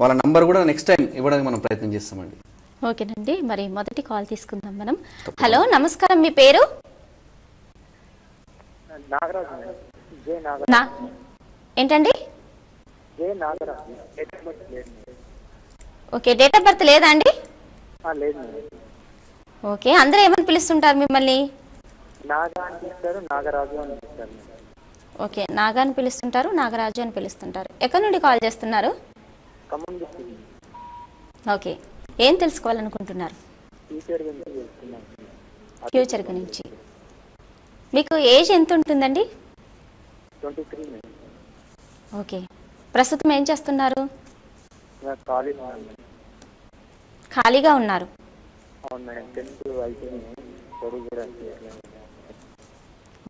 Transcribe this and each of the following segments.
వాళ్ళ నంబర్ కూడా next time ఇవ్వడానికి మనం ప్రయత్నం చేస్తామండి. ఓకేనండి, మరి మొదటి కాల్ తీసుకుందాం మనం. హలో, నమస్కారం, మీ పేరు? ఏంటండి? ఓకే, డేట్ ఆఫ్ బర్త్ లేదా అండి? ఓకే, అందరూ ఏమని పిలుస్తుంటారు మిమ్మల్ని? ఓకే, నాగా అని పిలుస్తుంటారు, నాగరాజు అని పిలుస్తుంటారు. ఎక్కడి నుండి కాల్ చేస్తున్నారు? ఓకే, ఏం తెలుసుకోవాలనుకుంటున్నారు? ఫ్యూచర్ గురించి. మీకు ఏజ్ ఎంత ఉంటుందండి? ఓకే, ప్రస్తుతం ఏం చేస్తున్నారు? ఖాళీగా ఉన్నారు.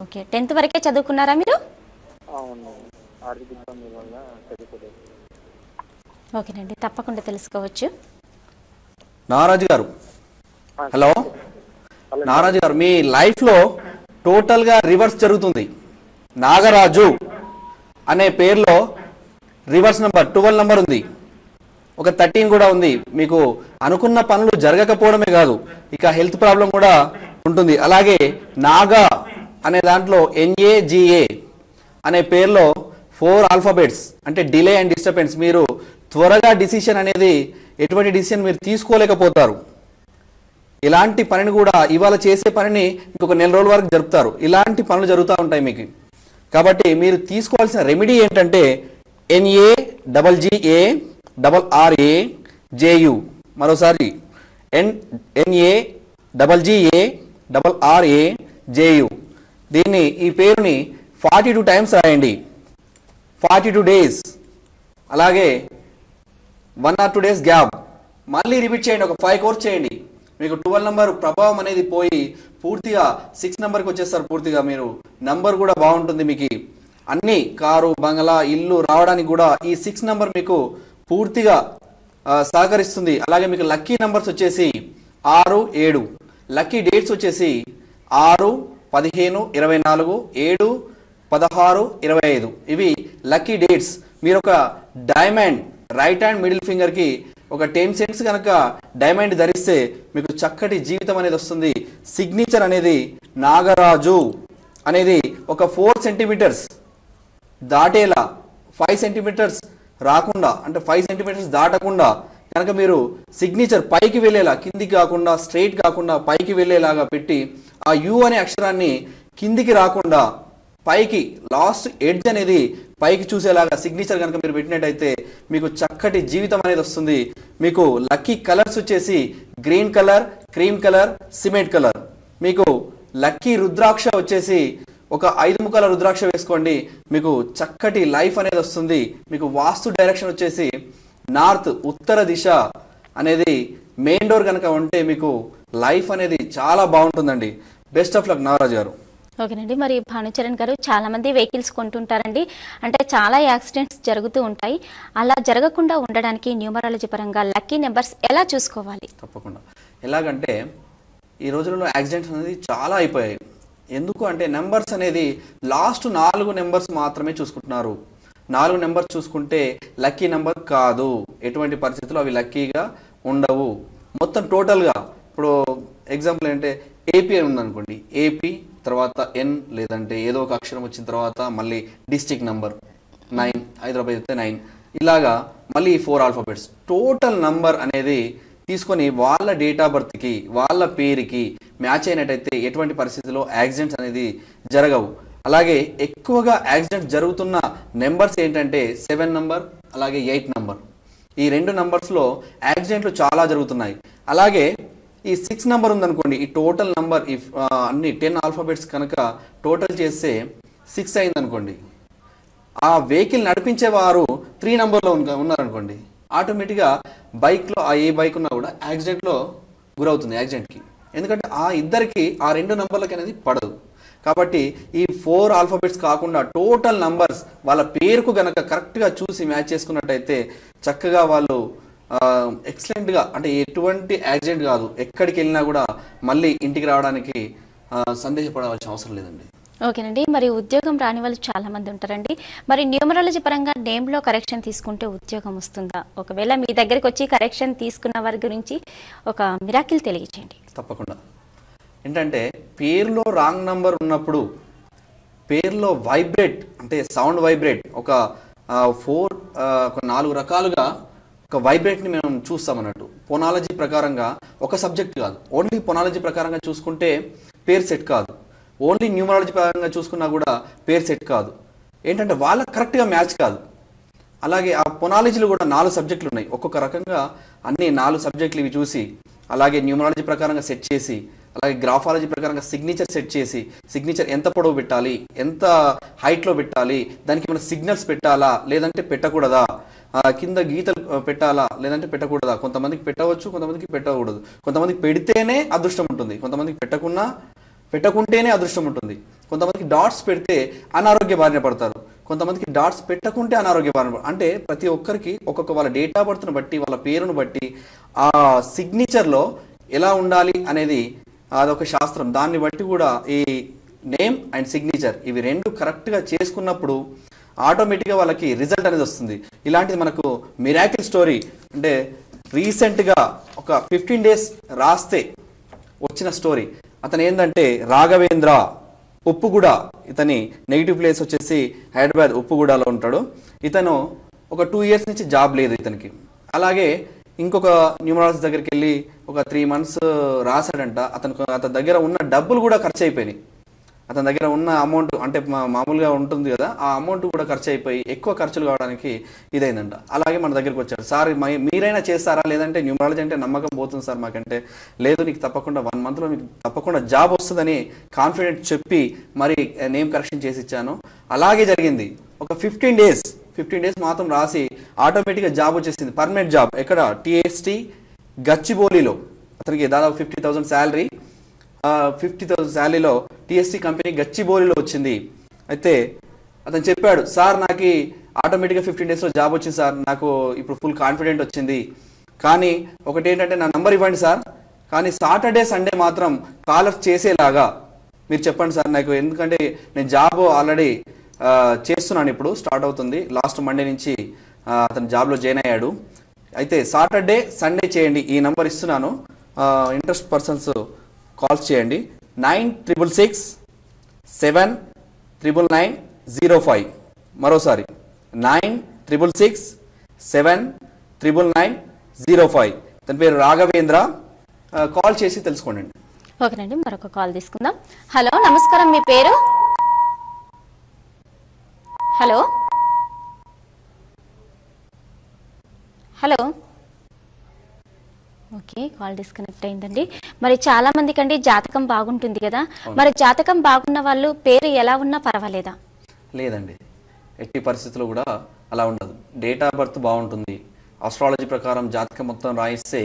ఓకే, 10th వరకే చదువుకున్నారా మీరు? ఓకేనండి, తప్పకుండా తెలుసుకోవచ్చు. నాగరాజు గారు, హలో. నాగరాజు గారు, మీ లైఫ్లో టోటల్గా రివర్స్ జరుగుతుంది. నాగరాజు అనే పేరులో రివర్స్ నంబర్ 12 నంబర్ ఉంది, ఒక 13 కూడా ఉంది. మీకు అనుకున్న పనులు జరగకపోవడమే కాదు, ఇక హెల్త్ ప్రాబ్లం కూడా ఉంటుంది. అలాగే నాగా అనే దాంట్లో NAGA అనే పేరులో 4 ఆల్ఫాబెట్స్, అంటే డిలే అండ్ డిస్టర్బెన్స్. మీరు త్వరగా డిసిషన్ అనేది, ఎటువంటి డిసిషన్ మీరు తీసుకోలేకపోతారు. ఇలాంటి పనిని కూడా, ఇవాళ చేసే పనిని ఇంకొక నెల రోజుల వరకు జరుపుతారు. ఇలాంటి పనులు జరుగుతూ ఉంటాయి మీకు. కాబట్టి మీరు తీసుకోవాల్సిన రెమెడీ ఏంటంటే NAGARRAJU. మరోసారి NAGARRAJU. దీన్ని, ఈ పేరుని 42 టైమ్స్ రాయండి, 42 డేస్. అలాగే 1 or 2 డేస్ గ్యాప్, మళ్ళీ రిపీట్ చేయండి, ఒక 5 కోర్స్ చేయండి. మీకు 12 నంబర్ ప్రభావం అనేది పోయి పూర్తిగా 6 నంబర్కి వచ్చేస్తారు. పూర్తిగా మీరు నంబర్ కూడా బాగుంటుంది. మీకు అన్ని కారు, బంగ్లా, ఇల్లు రావడానికి కూడా ఈ 6 నంబర్ మీకు పూర్తిగా సహకరిస్తుంది. అలాగే మీకు లక్కీ నంబర్స్ వచ్చేసి 6, 7. లక్కీ డేట్స్ వచ్చేసి 6, 15, 24, 7, 16, 25. ఇవి లక్కీ డేట్స్. మీరు ఒక డైమండ్ రైట్ హ్యాండ్ మిడిల్ ఫింగర్కి ఒక 10 సెంట్స్ కనుక డైమండ్ ధరిస్తే మీకు చక్కటి జీవితం అనేది వస్తుంది. సిగ్నేచర్ అనేది నాగరాజు అనేది ఒక 4 సెంటీమీటర్స్ దాటేలా, 5 సెంటీమీటర్స్ రాకుండా, అంటే 5 సెంటీమీటర్స్ దాటకుండా కనుక మీరు సిగ్నేచర్ పైకి వెళ్ళేలా, కిందికి కాకుండా, స్ట్రైట్ కాకుండా పైకి వెళ్ళేలాగా పెట్టి, ఆ యు అనే అక్షరాన్ని కిందికి రాకుండా పైకి, లాస్ట్ ఎడ్జ్ అనేది పైకి చూసేలాగా సిగ్నేచర్ కనుక మీరు పెట్టినట్టయితే మీకు చక్కటి జీవితం అనేది వస్తుంది. మీకు లక్కీ కలర్స్ వచ్చేసి green colour, cream colour, cement colour. మీకు లక్కీ రుద్రాక్ష వచ్చేసి ఒక 5 ముక్కల రుద్రాక్ష వేసుకోండి, మీకు చక్కటి లైఫ్ అనేది వస్తుంది. మీకు వాస్తు డైరెక్షన్ వచ్చేసి నార్త్, ఉత్తర దిశ అనేది మెయిన్ డోర్ కనుక ఉంటే మీకు లైఫ్ అనేది చాలా బాగుంటుందండి. బెస్ట్ ఆఫ్ లక్ నాగరాజు గారు. ఓకేనండి, మరి భానుచరణ్ గారు, చాలా మంది వెహికల్స్ కొంటుంటారండి, అంటే చాలా యాక్సిడెంట్స్ జరుగుతూ ఉంటాయి. అలా జరగకుండా ఉండడానికి న్యూమరాలజీ పరంగా లక్కీ నెంబర్స్ ఎలా చూసుకోవాలి? తప్పకుండా. ఎలాగంటే ఈ రోజులలో యాక్సిడెంట్స్ అనేది చాలా అయిపోయాయి. ఎందుకు అంటే నెంబర్స్ అనేది లాస్ట్ 4 నెంబర్స్ మాత్రమే చూసుకుంటున్నారు. 4 నెంబర్స్ చూసుకుంటే లక్కీ నెంబర్ కాదు, ఎటువంటి పరిస్థితుల్లో అవి లక్కీగా ఉండవు. మొత్తం టోటల్గా ఇప్పుడు ఎగ్జాంపుల్ ఏంటంటే ఏపీ అని ఉందనుకోండి, ఏపీ తర్వాత ఎన్, లేదంటే ఏదో ఒక అక్షరం వచ్చిన తర్వాత మళ్ళీ డిస్ట్రిక్ట్ నెంబర్ 9, హైదరాబాద్ అయితే 9, ఇలాగా మళ్ళీ 4 ఆల్ఫాబెట్స్. టోటల్ నంబర్ అనేది తీసుకొని వాళ్ళ డేట్ ఆఫ్ బర్త్కి, వాళ్ళ పేరుకి మ్యాచ్ అయినట్టయితే ఎటువంటి పరిస్థితుల్లో యాక్సిడెంట్స్ అనేది జరగవు. అలాగే ఎక్కువగా యాక్సిడెంట్స్ జరుగుతున్న నెంబర్స్ ఏంటంటే 7 నంబర్, అలాగే 8 నంబర్. ఈ 2 నంబర్స్లో యాక్సిడెంట్లు చాలా జరుగుతున్నాయి. అలాగే ఈ 6 నంబర్ ఉందనుకోండి, ఈ టోటల్ నంబర్ అన్ని 10 ఆల్ఫాబెట్స్ కనుక టోటల్ చేస్తే 6 అయిందనుకోండి, ఆ వెహికల్ నడిపించేవారు 3 నంబర్లో ఉన్నారనుకోండి, ఆటోమేటిక్గా బైక్లో ఏ బైక్ ఉన్నా కూడా యాక్సిడెంట్లో గురవుతుంది, యాక్సిడెంట్కి. ఎందుకంటే ఆ ఇద్దరికి ఆ 2 నంబర్లకి అనేది పడదు. కాబట్టి ఈ 4 ఆల్ఫాబెట్స్ కాకుండా టోటల్ నంబర్స్ వాళ్ళ పేరుకు గనక కరెక్ట్గా చూసి మ్యాచ్ చేసుకున్నట్టయితే చక్కగా వాళ్ళు ఎక్సలెంట్గా, అంటే ఎటువంటి యాక్సిడెంట్ కాదు, ఎక్కడికి వెళ్ళినా కూడా మళ్ళీ ఇంటికి రావడానికి సందేహపడవలసిన అవసరం లేదండి. ఓకేనండి. మరి ఉద్యోగం రాని వాళ్ళు చాలా మంది ఉంటారండి. మరి న్యూమరాలజీ పరంగా నేమ్‌లో కరెక్షన్ తీసుకుంటే ఉద్యోగం వస్తుందా? ఒకవేళ మీ దగ్గరికి వచ్చి కరెక్షన్ తీసుకున్న వారి గురించి ఒక మిరాకిల్ తెలియజేయండి. తప్పకుండా. ఏంటంటే పేరులో రాంగ్ నంబర్ ఉన్నప్పుడు పేరులో వైబ్రేట్ అంటే సౌండ్ వైబ్రేట్ ఒక 4 రకాలుగా ఒక వైబ్రేట్ని మేము చూస్తాం అన్నట్టు. పొనాలజీ ప్రకారంగా ఒక సబ్జెక్ట్ కాదు, ఓన్లీ పొనాలజీ ప్రకారంగా చూసుకుంటే పేరు సెట్ కాదు. ఓన్లీ న్యూమరాలజీ పరంగా చూసుకున్నా కూడా పేరు సెట్ కాదు. ఏంటంటే వాళ్ళకి కరెక్ట్గా మ్యాచ్ కాదు. అలాగే ఆ పొనాలజీలో కూడా 4 సబ్జెక్టులు ఉన్నాయి. ఒక్కొక్క రకంగా అన్ని 4 సబ్జెక్టులు ఇవి చూసి అలాగే న్యూమరాలజీ ప్రకారంగా సెట్ చేసి అలాగే గ్రాఫాలజీ ప్రకారంగా సిగ్నేచర్ సెట్ చేసి సిగ్నేచర్ ఎంత పొడవు పెట్టాలి, ఎంత హైట్లో పెట్టాలి, దానికి మన సిగ్నల్స్ పెట్టాలా లేదంటే పెట్టకూడదా, కింద గీతలు పెట్టాలా లేదంటే పెట్టకూడదా, కొంతమందికి పెట్టవచ్చు కొంతమందికి పెట్టకూడదు, కొంతమందికి పెడితేనే అదృష్టం ఉంటుంది, కొంతమందికి పెట్టకుంటేనే అదృష్టం ఉంటుంది, కొంతమందికి డాట్స్ పెడితే అనారోగ్య బారిన పడతారు, కొంతమందికి డాట్స్ పెట్టకుంటే అనారోగ్య బారిన అంటే ప్రతి ఒక్కరికి ఒక్కొక్క వాళ్ళ డేట్ ఆఫ్ బర్త్ను బట్టి వాళ్ళ పేరును బట్టి ఆ సిగ్నేచర్లో ఎలా ఉండాలి అనేది అదొక శాస్త్రం. దాన్ని బట్టి కూడా ఈ నేమ్ అండ్ సిగ్నేచర్ ఇవి 2 కరెక్ట్గా చేసుకున్నప్పుడు ఆటోమేటిక్గా వాళ్ళకి రిజల్ట్ అనేది వస్తుంది. ఇలాంటిది మనకు మిరాకిల్ స్టోరీ అంటే రీసెంట్గా ఒక 15 days రాస్తే వచ్చిన స్టోరీ. అతను ఏంటంటే రాఘవేంద్ర ఉప్పుగూడ, ఇతని నెగిటివ్ ప్లేస్ వచ్చేసి హైదరాబాద్ ఉప్పుగూడలో ఉంటాడు. ఇతను ఒక 2 years నుంచి జాబ్ లేదు ఇతనికి. అలాగే ఇంకొక న్యూమరాలజీ దగ్గరికి వెళ్ళి ఒక 3 months రాశాడంట. అతని దగ్గర ఉన్న డబ్బులు కూడా ఖర్చు అయిపోయినాయి. అతని దగ్గర ఉన్న అమౌంట్ అంటే మామూలుగా ఉంటుంది కదా, ఆ అమౌంట్ కూడా ఖర్చు అయిపోయి ఎక్కువ ఖర్చులు కావడానికి ఇదైందంట. అలాగే మన దగ్గరికి వచ్చాడు, సార్ మీరైనా చేస్తారా లేదంటే న్యూమరాలజీ అంటే నమ్మకం పోతుంది సార్ మాకంటే, లేదు నీకు తప్పకుండా 1 monthలో మీకు తప్పకుండా జాబ్ వస్తుందని కాన్ఫిడెంట్ చెప్పి మరి నేమ్ కరెక్షన్ చేసి ఇచ్చాను. అలాగే జరిగింది. ఒక 15 days మాత్రం రాసి ఆటోమేటిక్గా జాబ్ వచ్చేసింది, పర్మనెంట్ జాబ్. ఎక్కడ? TST గచ్చిబౌలిలో. అతనికి దాదాపు 50,000 శాలరీ. 50,000 శాలరీలో TST కంపెనీ గచ్చిబౌలిలో వచ్చింది. అయితే అతను చెప్పాడు, సార్ నాకు ఆటోమేటిక్గా 15 daysలో జాబ్ వచ్చింది సార్, నాకు ఇప్పుడు ఫుల్ కాన్ఫిడెంట్ వచ్చింది, కానీ ఒకటి ఏంటంటే నా నంబర్ ఇవ్వండి సార్, కానీ సాటర్డే సండే మాత్రం కాలర్ చేసేలాగా మీరు చెప్పండి సార్ నాకు, ఎందుకంటే నేను జాబ్ ఆల్రెడీ చేస్తున్నాను, ఇప్పుడు స్టార్ట్ అవుతుంది, లాస్ట్ మండే నుంచి అతను జాబ్లో జాయిన్ అయ్యాడు. అయితే సాటర్డే సండే చేయండి, ఈ నంబర్ ఇస్తున్నాను, ఇంట్రెస్ట్ పర్సన్స్ కాల్స్ చేయండి. 9667999005. మరోసారి 9667999005. తన పేరు రాఘవేంద్ర. కాల్ చేసి తెలుసుకోండి. ఓకేనండి, మరొక కాల్ తీసుకుందాం. హలో, నమస్కారం, మీ పేరు? Hello hello okay, call disconnect అయిందండి. మరి చాలా మందికి అండి జాతకం బాగుంటుంది కదా, మరి జాతకం బాగున్న వాళ్ళు పేరు ఎలా ఉన్నా పర్వాలేదా? లేదండి, ఎట్టి పరిస్థితుల్లో కూడా అలా ఉండదు. డేట్ ఆఫ్ బర్త్ బాగుంటుంది, ఆస్ట్రాలజీ ప్రకారం జాతకం మొత్తం రాయిస్తే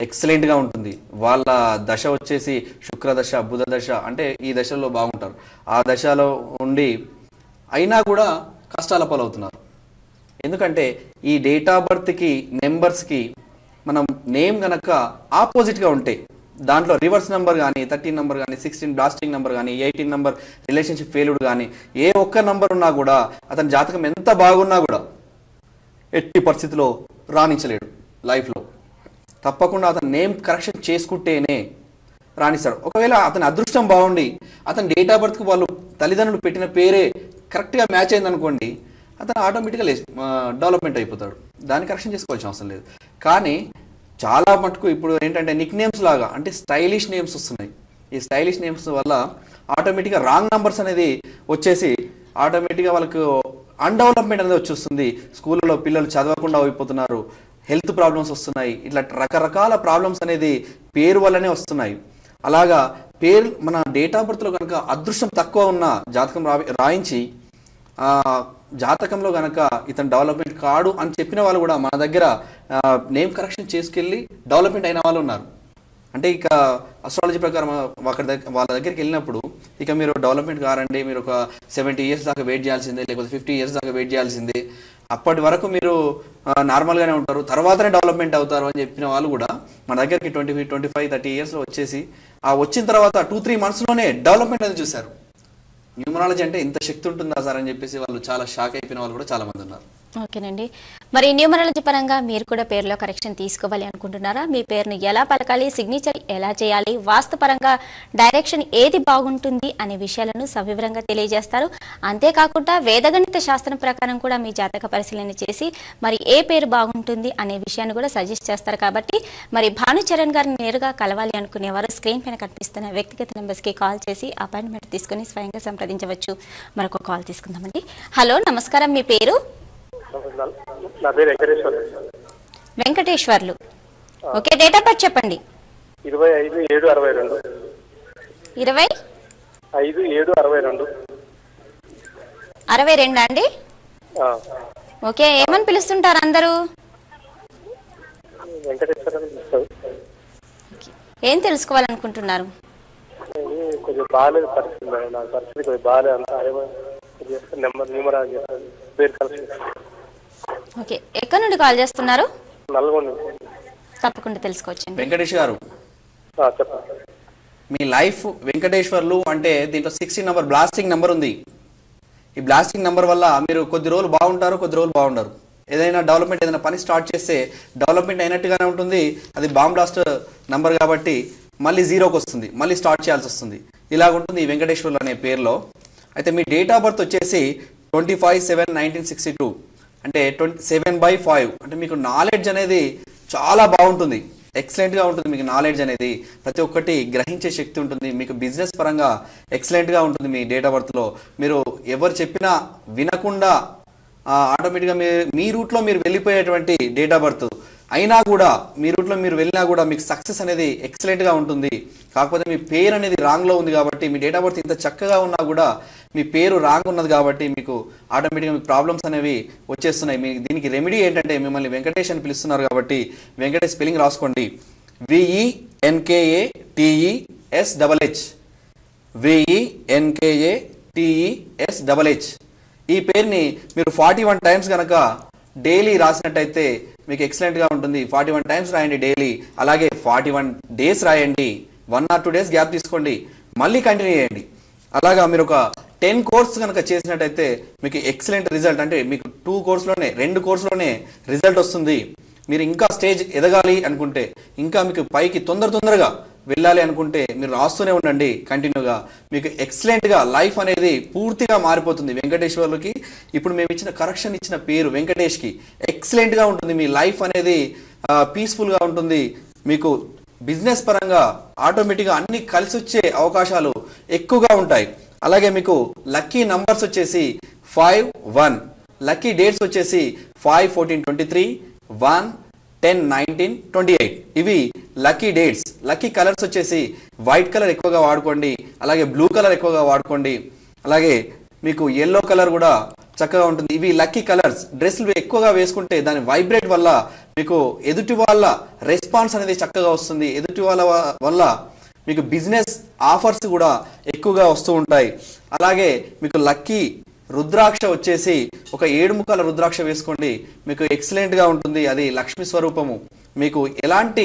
ఎక్సలెంట్గా ఉంటుంది. వాళ్ళ దశ వచ్చేసి శుక్ర దశ, బుధ దశ, అంటే ఈ దశలో బాగుంటారు. ఆ దశలో ఉండి అయినా కూడా కష్టాల పాలవుతున్నారు. ఎందుకంటే ఈ డేట్ ఆఫ్ బర్త్కి నెంబర్స్కి మనం నేమ్ గనక ఆపోజిట్గా ఉంటే, దాంట్లో రివర్స్ నెంబర్ కానీ 13 నెంబర్ కానీ 16 బ్లాస్టింగ్ నెంబర్ కానీ 18 నెంబర్ రిలేషన్షిప్ ఫెయిల్డ్ కానీ ఏ ఒక్క నెంబర్ ఉన్నా కూడా అతని జాతకం ఎంత బాగున్నా కూడా ఎట్టి పరిస్థితిలో రాణించలేడు లైఫ్లో. తప్పకుండా అతను నేమ్ కరెక్షన్ చేసుకుంటేనే రాణిస్తాడు. ఒకవేళ అతని అదృష్టం బాగుండి అతని డేట్ ఆఫ్ బర్త్కి వాళ్ళు తల్లిదండ్రులు పెట్టిన పేరే కరెక్ట్గా మ్యాచ్ అయిందనుకోండి, అతను ఆటోమేటిక్గా డెవలప్మెంట్ అయిపోతాడు, దాన్ని కరెక్షన్ చేసుకోవాల్సిన అవసరం లేదు. కానీ చాలా మటుకు ఇప్పుడు ఏంటంటే నిక్ నేమ్స్ లాగా అంటే స్టైలిష్ నేమ్స్ వస్తున్నాయి. ఈ స్టైలిష్ నేమ్స్ వల్ల ఆటోమేటిక్గా రాంగ్ నంబర్స్ అనేది వచ్చేసి ఆటోమేటిక్గా వాళ్ళకు అన్డెవలప్మెంట్ అనేది వచ్చేస్తుంది. స్కూళ్ళలో పిల్లలు చదవకుండా అయిపోతున్నారు, హెల్త్ ప్రాబ్లమ్స్ వస్తున్నాయి, ఇట్లా రకరకాల ప్రాబ్లమ్స్ అనేది పేరు వల్లనే వస్తున్నాయి. అలాగా పేరు మన డేట్ ఆఫ్ బర్త్లో కనుక అదృష్టం తక్కువ ఉన్న జాతకం రాయించి జాతకంలో కనుక ఇతను డెవలప్మెంట్ కాడు అని చెప్పిన వాళ్ళు కూడా మన దగ్గర నేమ్ కరెక్షన్ చేసుకెళ్ళి డెవలప్మెంట్ అయిన వాళ్ళు ఉన్నారు. అంటే ఇక అస్ట్రాలజీ ప్రకారం వాళ్ళ దగ్గరికి వెళ్ళినప్పుడు ఇక మీరు డెవలప్మెంట్ కారండి, మీరు ఒక 70 years దాకా వెయిట్ చేయాల్సిందే, లేకపోతే 50 years దాకా వెయిట్ చేయాల్సిందే, అప్పటి వరకు మీరు నార్మల్గానే ఉంటారు, తర్వాతనే డెవలప్మెంట్ అవుతారు అని చెప్పిన వాళ్ళు కూడా మన దగ్గరికి 25, 30 yearsలో వచ్చేసి ఆ వచ్చిన తర్వాత 2-3 monthsలోనే డెవలప్మెంట్ అనేది చూశారు. న్యూమరాలజీ అంటే ఇంత శక్తి ఉంటుందా సార్ అని చెప్పేసి వాళ్ళు చాలా షాక్ అయిపోయిన వాళ్ళు కూడా చాలా మంది ఉన్నారు. ఓకేనండి. మరి న్యూమరాలజీ పరంగా మీరు కూడా పేరులో కరెక్షన్ తీసుకోవాలి అనుకుంటున్నారా? మీ పేరును ఎలా పలకాలి, సిగ్నేచర్ ఎలా చేయాలి, వాస్తు పరంగా డైరెక్షన్ ఏది బాగుంటుంది అనే విషయాలను సవివరంగా తెలియజేస్తారు. అంతేకాకుండా వేదగణిత శాస్త్రం ప్రకారం కూడా మీ జాతక పరిశీలన చేసి మరి ఏ పేరు బాగుంటుంది అనే విషయాన్ని కూడా సజెస్ట్ చేస్తారు. కాబట్టి మరి భానుచరణ్ గారిని నేరుగా కలవాలి అనుకునేవారు స్క్రీన్ పైన కనిపిస్తున్న వ్యక్తిగత నెంబర్స్కి కాల్ చేసి అపాయింట్మెంట్ తీసుకుని స్వయంగా సంప్రదించవచ్చు. మరొక కాల్ తీసుకుందామండి. హలో, నమస్కారం. మీ పేరు? నా పేరు Venkateshwar. Venkateswarlu. Okay, date of birth చెప్పండి. 25/7/62. 25/7/62. 62 అండి. ఓకే, ఏమని పిలుస్తుంటారు అందరూ? వెంకటేశ్వర్ అని పిలుస్తారు. ఏం తెలుసుకోవాలనుకుంటున్నారు? కొంచెం బాగాలేదు పరిస్థితి, నా పరిస్థితి కొంచెం బాగాలేదు. అంతా న్యూమరాలజీ పేరు కలిసి. ఓకే, ఎక్కడి నుండి కాల్ చేస్తున్నారు? నల్గొండ. తప్పకుండా తెలుసుకోవచ్చండి. వెంకటేష్ గారు, చెప్పండి. మీ లైఫ్ వెంకటేశ్వర్లు అంటే దీంట్లో 16 నెంబర్ బ్లాస్టింగ్ నెంబర్ ఉంది. ఈ బ్లాస్టింగ్ నెంబర్ వల్ల మీరు కొద్ది రోజులు బాగుంటారు, కొద్ది రోజులు బాగుంటారు. ఏదైనా డెవలప్మెంట్, ఏదైనా పని స్టార్ట్ చేస్తే డెవలప్మెంట్ అయినట్టుగానే ఉంటుంది. అది బాంబ్ బ్లాస్ట్ నెంబర్ కాబట్టి మళ్ళీ జీరోకి వస్తుంది, మళ్ళీ స్టార్ట్ చేయాల్సి వస్తుంది. ఇలాగుంటుంది ఈ వెంకటేశ్వర్లు అనే పేరులో. అయితే మీ డేట్ ఆఫ్ బర్త్ వచ్చేసి 25/7/1962. అంటే 7/5. అంటే మీకు నాలెడ్జ్ అనేది చాలా బాగుంటుంది, ఎక్సలెంట్గా ఉంటుంది. మీకు నాలెడ్జ్ అనేది ప్రతి ఒక్కటి గ్రహించే శక్తి ఉంటుంది. మీకు బిజినెస్ పరంగా ఎక్సలెంట్గా ఉంటుంది. మీ డేట్ ఆఫ్ బర్త్లో మీరు ఎవరు చెప్పినా వినకుండా ఆటోమేటిక్గా మీ రూట్లో మీరు వెళ్ళిపోయేటువంటి డేట్ ఆఫ్ బర్త్ అయినా కూడా, మీ రూట్లో మీరు వెళ్ళినా కూడా మీకు సక్సెస్ అనేది ఎక్సలెంట్గా ఉంటుంది. కాకపోతే మీ పేరు అనేది రాంగ్లో ఉంది కాబట్టి, మీ డేట్ ఆఫ్ బర్త్ ఇంత చక్కగా ఉన్నా కూడా మీ పేరు రాంగ్ ఉన్నది కాబట్టి మీకు ఆటోమేటిక్గా మీకు ప్రాబ్లమ్స్ అనేవి వచ్చేస్తున్నాయి. దీనికి రెమెడీ ఏంటంటే, మిమ్మల్ని వెంకటేష్ అని పిలుస్తున్నారు కాబట్టి వెంకటేష్ స్పెల్లింగ్ రాసుకోండి. VENKATESHH. VENKATESHH. ఈ పేరుని మీరు 41 టైమ్స్ కనుక డైలీ రాసినట్టయితే మీకు ఎక్సలెంట్గా ఉంటుంది. 41 టైమ్స్ రాయండి డైలీ. అలాగే 41 డేస్ రాయండి. 1 or 2 డేస్ గ్యాప్ తీసుకోండి, మళ్ళీ కంటిన్యూ చేయండి. అలాగా మీరు ఒక 10 కోర్స్ కనుక చేసినట్టయితే మీకు ఎక్సలెంట్ రిజల్ట్, అంటే మీకు 2 కోర్సులోనే రిజల్ట్ వస్తుంది. మీరు ఇంకా స్టేజ్ ఎదగాలి అనుకుంటే, ఇంకా మీకు పైకి తొందరగా వెళ్ళాలి అనుకుంటే మీరు రాస్తూనే ఉండండి కంటిన్యూగా. మీకు ఎక్సలెంట్గా లైఫ్ అనేది పూర్తిగా మారిపోతుంది. వెంకటేశ్వర్లకి ఇప్పుడు మేము ఇచ్చిన కరెక్షన్ ఇచ్చిన పేరు వెంకటేష్కి ఎక్సలెంట్గా ఉంటుంది. మీ లైఫ్ అనేది పీస్ఫుల్గా ఉంటుంది. మీకు బిజినెస్ పరంగా ఆటోమేటిక్గా అన్ని కలిసి వచ్చే అవకాశాలు ఎక్కువగా ఉంటాయి. అలాగే మీకు లక్కీ నంబర్స్ వచ్చేసి 5, 1. లక్కీ డేట్స్ వచ్చేసి 5, 14, 23, 1, 10, 19, 28. ఇవి లక్కీ డేట్స్. లక్కీ కలర్స్ వచ్చేసి వైట్ కలర్ ఎక్కువగా వాడుకోండి, అలాగే బ్లూ కలర్ ఎక్కువగా వాడుకోండి, అలాగే మీకు ఎల్లో కలర్ కూడా చక్కగా ఉంటుంది. ఇవి లక్కీ కలర్స్. డ్రెస్సులు ఎక్కువగా వేసుకుంటే దాని వైబ్రేట్ వల్ల మీకు ఎదుటి వాళ్ళ రెస్పాన్స్ అనేది చక్కగా వస్తుంది. ఎదుటి వాళ్ళ వల్ల మీకు బిజినెస్ ఆఫర్స్ కూడా ఎక్కువగా వస్తూ ఉంటాయి. అలాగే మీకు లక్కీ రుద్రాక్ష వచ్చేసి ఒక 7 ముఖాల రుద్రాక్ష వేసుకోండి, మీకు ఎక్సలెంట్గా ఉంటుంది. అది లక్ష్మీ స్వరూపము. మీకు ఎలాంటి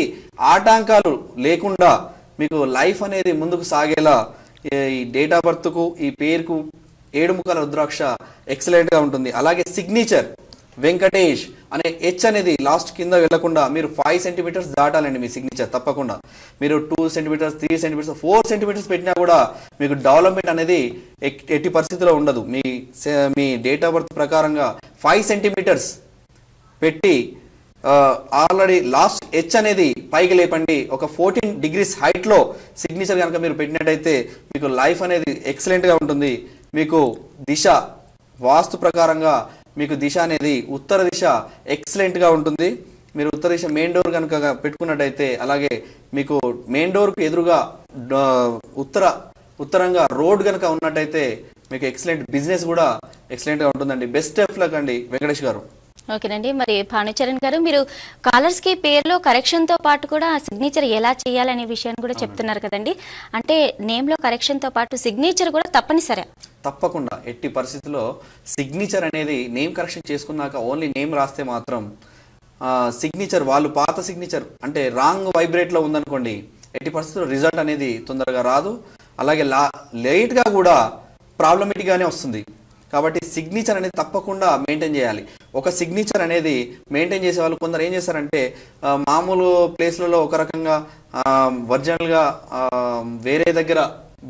ఆటంకాలు లేకుండా మీకు లైఫ్ అనేది ముందుకు సాగేలా ఈ డేట్ ఆఫ్ బర్త్కు, ఈ పేరుకు 7 ముఖాల రుద్రాక్ష ఎక్సలెంట్గా ఉంటుంది. అలాగే సిగ్నేచర్ వెంకటేష్ అనే హెచ్ అనేది లాస్ట్ కింద వెళ్లకుండా మీరు 5 సెంటీమీటర్స్ దాటాలండి మీ సిగ్నేచర్. తప్పకుండా మీరు 2 సెంటీమీటర్స్, 3 సెంటీమీటర్స్, 4 సెంటీమీటర్స్ పెట్టినా కూడా మీకు డెవలప్మెంట్ అనేది ఎట్టి పరిస్థితిలో ఉండదు. మీ డేట్ ఆఫ్ బర్త్ ప్రకారంగా 5 సెంటీమీటర్స్ పెట్టి ఆల్రెడీ లాస్ట్ హెచ్ అనేది పైకి లేపండి. ఒక 14 degrees హైట్లో సిగ్నేచర్ కనుక మీరు పెట్టినట్టయితే మీకు లైఫ్ అనేది ఎక్సలెంట్గా ఉంటుంది. మీకు దిశ వాస్తు ప్రకారంగా మీకు దిశ అనేది ఉత్తర దిశ ఎక్సలెంట్గా ఉంటుంది. మీరు ఉత్తర దిశ మెయిన్ డోర్ కనుక పెట్టుకున్నట్టయితే, అలాగే మీకు మెయిన్ డోర్కు ఎదురుగా ఉత్తరంగా రోడ్ కనుక ఉన్నట్టయితే మీకు ఎక్సలెంట్ బిజినెస్ కూడా ఎక్సలెంట్గా ఉంటుందండి. బెస్ట్ ఆఫ్ లక్ అండి వెంకటేష్ గారు. ఓకేనండి. మరి భానుచరణ్ గారు, మీరు కాలర్స్ కి పేరులో కరెక్షన్ తో పాటు కూడా సిగ్నేచర్ ఎలా చేయాలనే విషయాన్ని కూడా చెప్తున్నారు కదండి. అంటే నేమ్ లో కరెక్షన్ తో పాటు సిగ్నేచర్ కూడా తప్పనిసరి? తప్పకుండా. ఎట్టి పరిస్థితుల్లో సిగ్నేచర్ అనేది నేమ్ కరెక్షన్ చేసుకున్నాక ఓన్లీ నేమ్ రాస్తే మాత్రం సిగ్నేచర్ వాళ్ళు పాత సిగ్నేచర్ అంటే రాంగ్ వైబ్రేట్లో ఉందనుకోండి, ఎట్టి పరిస్థితుల్లో రిజల్ట్ అనేది తొందరగా రాదు. అలాగే లేట్గా కూడా ప్రాబ్లమేటిక్గానే వస్తుంది. కాబట్టి సిగ్నేచర్ అనేది తప్పకుండా మెయింటైన్ చేయాలి. ఒక సిగ్నేచర్ అనేది మెయింటైన్ చేసే వాళ్ళు కొందరు ఏం చేస్తారంటే మామూలు ప్లేస్లలో ఒక రకంగా ఒరిజినల్గా వేరే దగ్గర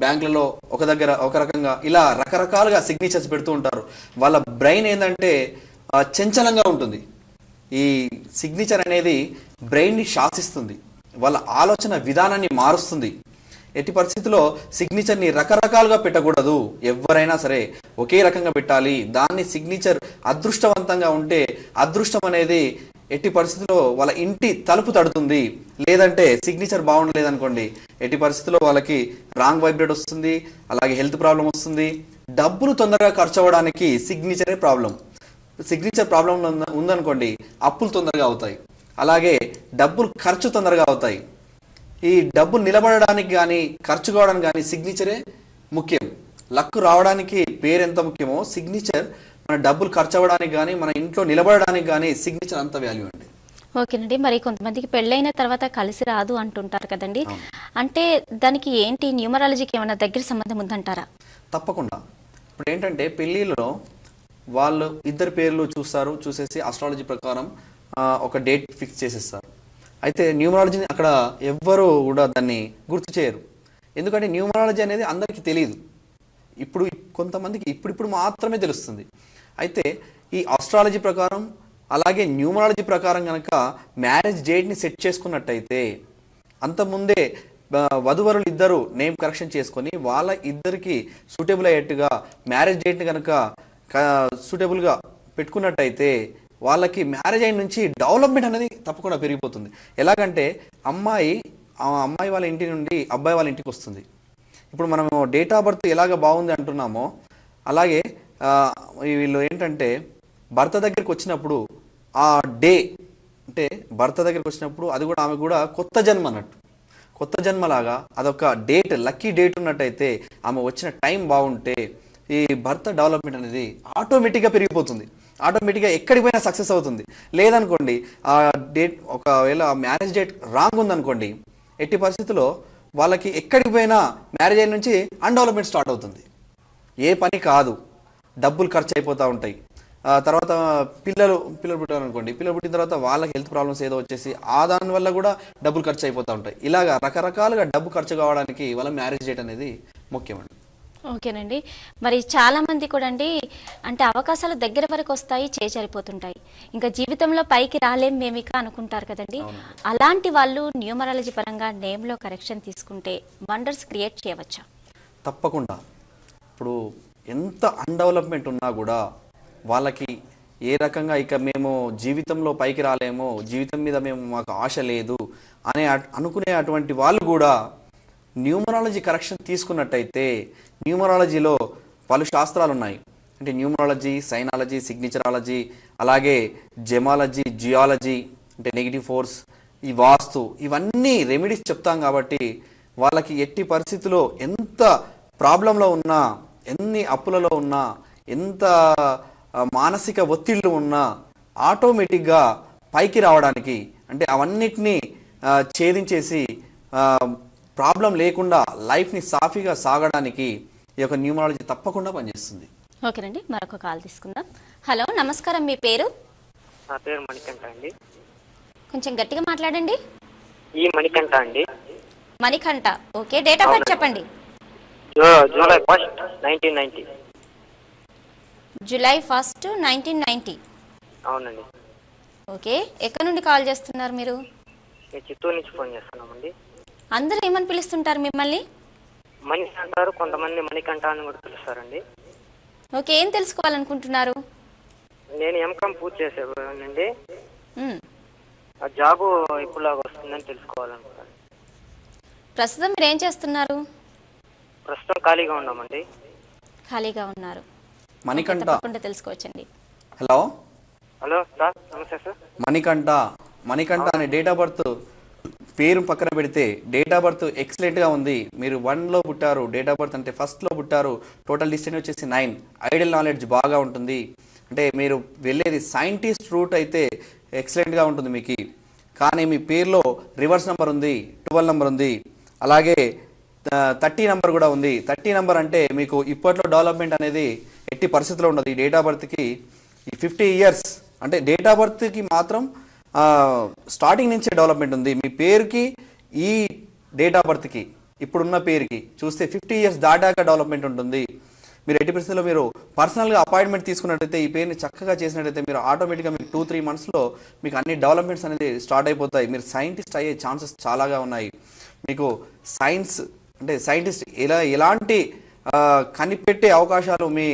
బ్యాంకులలో ఒక రకంగా ఇలా రకరకాలుగా సిగ్నేచర్స్ పెడుతూ ఉంటారు. వాళ్ళ బ్రెయిన్ ఏంటంటే చంచలంగా ఉంటుంది. ఈ సిగ్నేచర్ అనేది బ్రెయిన్ని శాసిస్తుంది, వాళ్ళ ఆలోచన విధానాన్ని మారుస్తుంది. ఎట్టి పరిస్థితుల్లో సిగ్నేచర్ని రకరకాలుగా పెట్టకూడదు. ఎవరైనా సరే ఒకే రకంగా పెట్టాలి. దాన్ని సిగ్నేచర్ అదృష్టవంతంగా ఉంటే అదృష్టం అనేది ఎట్టి పరిస్థితుల్లో వాళ్ళ ఇంటి తలుపు తడుతుంది. లేదంటే సిగ్నేచర్ బాగుండలేదనుకోండి, ఎట్టి పరిస్థితుల్లో వాళ్ళకి రాంగ్ వైబ్రేట్ వస్తుంది, అలాగే హెల్త్ ప్రాబ్లం వస్తుంది. డబ్బులు తొందరగా ఖర్చు అవ్వడానికి సిగ్నేచరే ప్రాబ్లం. సిగ్నేచర్ ప్రాబ్లం ఉందనుకోండి, అప్పులు తొందరగా అవుతాయి, అలాగే డబ్బులు ఖర్చు తొందరగా అవుతాయి. ఈ డబ్బులు నిలబడడానికి కానీ ఖర్చు కావడానికి కానీ సిగ్నేచరే ముఖ్యం. లక్ రావడానికి పేరు ఎంత ముఖ్యమో సిగ్నేచర్ మన డబ్బులు ఖర్చు అవ్వడానికి కానీ మన ఇంట్లో నిలబడడానికి కానీ సిగ్నేచర్ అంత వాల్యూ అండి. ఓకేనండి. మరి కొంతమందికి పెళ్ళైన తర్వాత కలిసి రాదు అంటుంటారు కదండి, అంటే దానికి ఏంటి న్యూమరాలజీకి ఏమైనా దగ్గర సంబంధం ఉందంటారా? తప్పకుండా. ఇప్పుడు ఏంటంటే పెళ్ళిలో వాళ్ళు ఇద్దరు పేర్లు చూసేసి ఆస్ట్రాలజీ ప్రకారం ఒక డేట్ ఫిక్స్ చేసేస్తారు. అయితే న్యూమరాలజీని అక్కడ ఎవ్వరూ కూడా దాన్ని గుర్తు చేయరు. ఎందుకంటే న్యూమరాలజీ అనేది అందరికీ తెలియదు. కొంతమందికి ఇప్పుడు మాత్రమే తెలుస్తుంది. అయితే ఈ ఆస్ట్రాలజీ ప్రకారం అలాగే న్యూమరాలజీ ప్రకారం కనుక మ్యారేజ్ డేట్ని సెట్ చేసుకున్నట్టయితే అంతకుముందే వధువరులు ఇద్దరు నేమ్ కరెక్షన్ చేసుకొని వాళ్ళ ఇద్దరికి సూటబుల్ అయ్యేట్టుగా మ్యారేజ్ డేట్ని కనుక సూటబుల్గా పెట్టుకున్నట్టయితే వాళ్ళకి మ్యారేజ్ అయిన నుంచి డెవలప్మెంట్ అనేది తప్పకుండా పెరిగిపోతుంది. ఎలాగంటే అమ్మాయి వాళ్ళ ఇంటి నుండి అబ్బాయి వాళ్ళ ఇంటికి వస్తుంది. ఇప్పుడు మనము డేట్ ఆఫ్ బర్త్ ఎలాగ బాగుంది అంటున్నామో అలాగే వీళ్ళు ఏంటంటే భర్త దగ్గరికి వచ్చినప్పుడు ఆ డే అంటే భర్త దగ్గరికి వచ్చినప్పుడు అది కూడా ఆమె కూడా కొత్త జన్మ అన్నట్టు, కొత్త జన్మలాగా అదొక డేట్, లక్కీ డేట్ ఉన్నట్టయితే ఆమె వచ్చిన టైం బాగుంటే ఈ భర్త డెవలప్మెంట్ అనేది ఆటోమేటిక్గా పెరిగిపోతుంది. ఆటోమేటిక్గా ఎక్కడికి పోయినా సక్సెస్ అవుతుంది. లేదనుకోండి ఆ డేట్ ఒకవేళ మ్యారేజ్ డేట్ రాంగ్ ఉందనుకోండి, ఎట్టి పరిస్థితుల్లో వాళ్ళకి ఎక్కడికి పోయినా మ్యారేజ్ అయిన నుంచి అన్డెవలప్మెంట్ స్టార్ట్ అవుతుంది. ఏ పని కాదు, డబ్బులు ఖర్చు అయిపోతూ ఉంటాయి. తర్వాత పిల్లలు పుట్టారనుకోండి, పిల్లలు పుట్టిన తర్వాత వాళ్ళకి హెల్త్ ప్రాబ్లమ్స్ ఏదో వచ్చేసి దానివల్ల కూడా డబ్బులు ఖర్చు అయిపోతూ ఉంటాయి. ఇలాగా రకరకాలుగా డబ్బు ఖర్చు కావడానికి వాళ్ళ మ్యారేజ్ డేట్ అనేది ముఖ్యమండి. ఓకేనండి. మరి చాలా మంది కూడా అండి అంటే అవకాశాలు దగ్గర వరకు వస్తాయి, చేజారిపోతుంటాయి, ఇంకా జీవితంలో పైకి రాలేం మేమిక అనుకుంటారు కదండి. అలాంటి వాళ్ళు న్యూమరాలజీ పరంగా నేమ్లో కరెక్షన్ తీసుకుంటే వండర్స్ క్రియేట్ చేయవచ్చా? తప్పకుండా. ఇప్పుడు ఎంత అన్డెవలప్మెంట్ ఉన్నా కూడా వాళ్ళకి ఏ రకంగా ఇక మేము జీవితంలో పైకి రాలేమో, జీవితం మీద మాకు ఆశ లేదు అనుకునే అటువంటి వాళ్ళు కూడా న్యూమరాలజీ కరెక్షన్ తీసుకున్నట్టయితే న్యూమరాలజీలో పలు శాస్త్రాలు ఉన్నాయి. అంటే న్యూమరాలజీ, సైనాలజీ, సిగ్నేచరాలజీ, అలాగే జెమాలజీ, జియాలజీ అంటే నెగిటివ్ ఫోర్స్, ఈ వాస్తు, ఇవన్నీ రెమెడీస్ చెప్తాం. కాబట్టి వాళ్ళకి ఎట్టి పరిస్థితుల్లో ఎంత ప్రాబ్లంలో ఉన్నా, ఎన్ని అప్పులలో ఉన్నా, ఎంత మానసిక ఒత్తిళ్ళు ఉన్నా ఆటోమేటిక్గా పైకి రావడానికి, అంటే అవన్నిటినీ ఛేదించేసి ప్రాబ్లం లేకుండా లైఫ్ని సాఫీగా సాగడానికి ఈ యొక్క న్యూమరాలజీ తప్పకుండా పనిచేస్తుంది. ఓకేనండి, మరొక కాల్ తీసుకుందాం. హలో, నమస్కారం, మీ పేరు? నా పేరు మణికంఠ అండి. కొంచెం గట్టిగా మాట్లాడండి. ఈ మణికంఠ అండి. Manikanta, okay. Date of birth చెప్పండి. జూలై 1, 1990. జూలై 1, 1990. అవునండి. ఓకే. ఎక్కడి నుండి కాల్ చేస్తున్నారు మీరు? చిత్తూరు నుంచి ఫోన్ చేస్తున్నామండి. అందరూ ఏమని పిలుస్తుంటారు మిమ్మల్ని? మనిషి అంటారు, కొంతమంది మణికంఠ అని కూడా పిలుస్తారండి. ఓకే, ఏం తెలుసుకోవాలనుకుంటున్నారు? నేను ఎంకామ్ పూర్తి చేసేవాడినండి. ఆ జాబు ఎప్పుడులాగా వస్తుందని తెలుసుకోవాలనుకుంటాను. ప్రస్తుతం మీరు ఏం చేస్తున్నారు? ప్రస్తుతం ఖాళీగా ఉన్నామండి. ఖాళీగా ఉన్నారు. మణికంఠ తప్పకుండా తెలుసుకోవచ్చండి. హలో సార్, నమస్తే సార్. మణికంఠ అనే డేట్ ఆఫ్ బర్త్ పేరు పక్కన పెడితే డేట్ ఆఫ్ బర్త్ ఎక్సలెంట్గా ఉంది. మీరు 1లో పుట్టారు, డేట్ ఆఫ్ బర్త్ అంటే 1లో పుట్టారు, టోటల్ డిస్టెన్స్ వచ్చేసి 9, ఐడియల్ నాలెడ్జ్ బాగా ఉంటుంది. అంటే మీరు వెళ్ళేది సైంటిస్ట్ రూట్ అయితే ఎక్సలెంట్గా ఉంటుంది మీకు. కానీ మీ పేరులో రివర్స్ నెంబర్ ఉంది, 12 నెంబర్ ఉంది, అలాగే 30 నెంబర్ కూడా ఉంది. 30 నెంబర్ అంటే మీకు ఇప్పట్లో డెవలప్మెంట్ అనేది ఎట్టి పరిస్థితిలో ఉండదు. ఈ డేట్ ఆఫ్ బర్త్కి ఈ 50 ఇయర్స్ అంటే డేట్ ఆఫ్ బర్త్కి మాత్రం స్టార్టింగ్ నుంచే డెవలప్మెంట్ ఉంది. మీ పేరుకి ఈ డేట్ ఆఫ్ బర్త్కి ఇప్పుడున్న పేరుకి చూస్తే 50 ఇయర్స్ దాటాక డెవలప్మెంట్ ఉంటుంది. మీరు ఎట్టి పరిస్థితుల్లో మీరు పర్సనల్గా అపాయింట్మెంట్ తీసుకున్నట్టయితే ఈ పేరుని చక్కగా చేసినట్టయితే మీరు ఆటోమేటిక్గా మీకు 2-3 మంత్స్లో మీకు అన్ని డెవలప్మెంట్స్ అనేది స్టార్ట్ అయిపోతాయి. మీరు సైంటిస్ట్ అయ్యే ఛాన్సెస్ చాలాగా ఉన్నాయి. మీకు సైన్స్ అంటే సైంటిస్ట్ ఎలాంటి కనిపెట్టే అవకాశాలు మీ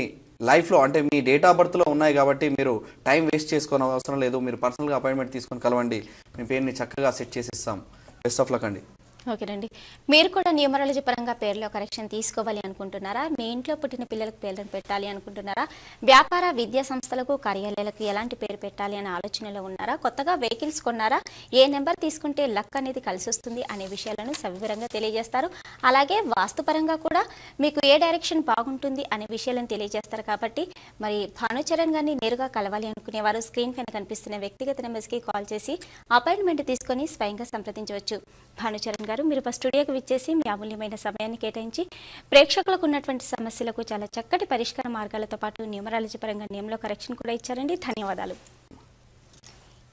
లైఫ్లో అంటే మీ డేట్ ఆఫ్ బర్త్లో ఉన్నాయి. కాబట్టి మీరు టైం వేస్ట్ చేసుకోని అవసరం లేదు. మీరు పర్సనల్గా అపాయింట్మెంట్ తీసుకొని కలవండి. మీ పేరుని చక్కగా సెట్ చేసి ఇస్తాం. బెస్ట్ ఆఫ్ లక్ అండి. ఓకేనండి. మీరు కూడా న్యూమరాలజీ పరంగా పేర్లో కరెక్షన్ తీసుకోవాలి అనుకుంటున్నారా? మీ ఇంట్లో పుట్టిన పిల్లలకు పేర్లను పెట్టాలి అనుకుంటున్నారా? వ్యాపార విద్యా సంస్థలకు కార్యాలయాలకు ఎలాంటి పేరు పెట్టాలి అనే ఆలోచనలో ఉన్నారా? కొత్తగా వెహికల్స్ కొన్నారా? ఏ నెంబర్ తీసుకుంటే లక్ అనేది కలిసి వస్తుంది అనే విషయాలను సవివరంగా తెలియజేస్తారు. అలాగే వాస్తుపరంగా కూడా మీకు ఏ డైరెక్షన్ బాగుంటుంది అనే విషయాలను తెలియజేస్తారు. కాబట్టి మరి భానుచరణ్ గారిని నేరుగా కలవాలి అనుకునేవారు స్క్రీన్ పైన కనిపిస్తున్న వ్యక్తిగత నెంబర్స్కి కాల్ చేసి అపాయింట్మెంట్ తీసుకొని స్వయంగా సంప్రదించవచ్చు. భానుచరణ్ గారు, మీరు స్టూడియోకి విచ్చేసి మీ అమూల్యమైన సమయాన్ని కేటాయించి ప్రేక్షకులకు ఉన్నటువంటి సమస్యలకు చాలా చక్కటి పరిష్కార మార్గాలతో పాటు న్యూమరాలజీ పరంగా నియమంలో కరెక్షన్ కూడా ఇచ్చారండి. ధన్యవాదాలు.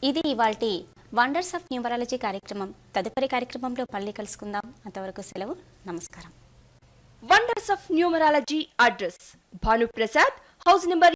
ఇది ఇవాల్టి వండర్స్ ఆఫ్ న్యూమరాలజీ కార్యక్రమం. తదుపరి కార్యక్రమంలో మళ్ళీ కలుసుకుందాం. అంతవరకు సెలవు. నమస్కారం. Wonders of numerology address Bhanuprasad, house number